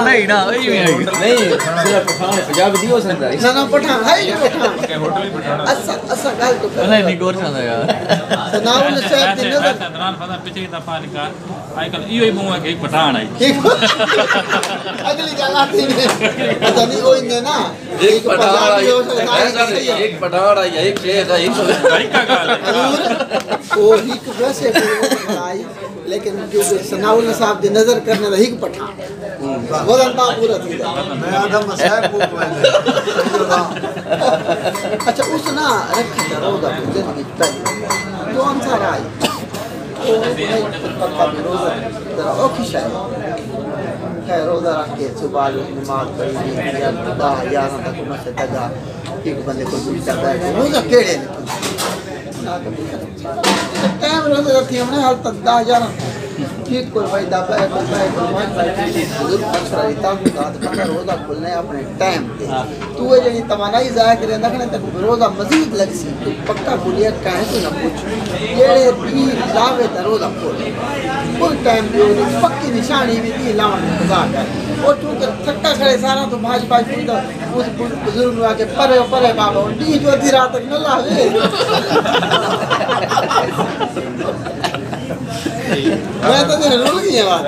नहीं ना नहीं सिर्फ पठान पंजाब दी हो सकता है ना पठान है ये पठान के होटल ही पठान असा गल तो नहीं गोर था यार सनाउल साहब दी नजर सदरान फदा पिछली दफा निकाल आजकल इहो ही मुंह के पठान आई अगली गल आती है नहीं वो इने ना एक पठान आई एक शेर है एक का गाल वो एक वैसे आई लेकिन जो सनाउल साहब दी नजर करने दा एक पठान वजन ता पूरा थी मैं आदम साहब को अच्छा उस ना रखा रोदा जिंदगी पहले तो अंसार आई तो पक्का रोजा जरा ओखी शायद है रोजा रख के सुबह नमाज पढ़ी या 10,000 तक मस्जिद दगा एक बंदे को पूछता है रोजा केड़े टाइम रोजा रखी हमने हाल तक 10,000 ठीक कोई भाई दाबा है बुजुर्ग अक्सर इताब का बंदा रोजा खुलने अपने टाइम पे तू ये जनी तवानाई जाया करे रखने तक रोजा मजीद लग सी तो पक्का बोलिए काहे तो ना पूछ येड़े दी लावे त रोजा फुल टाइम पे पक्की निशानी भी दी लावन खुदा कर और तू के थक्का खड़े सारा तो भाजपा पूरी तो उस बुजुर्ग आके परे परे बाबा दी जो दी रात तक न लावे मैं तो रुल गई है बात।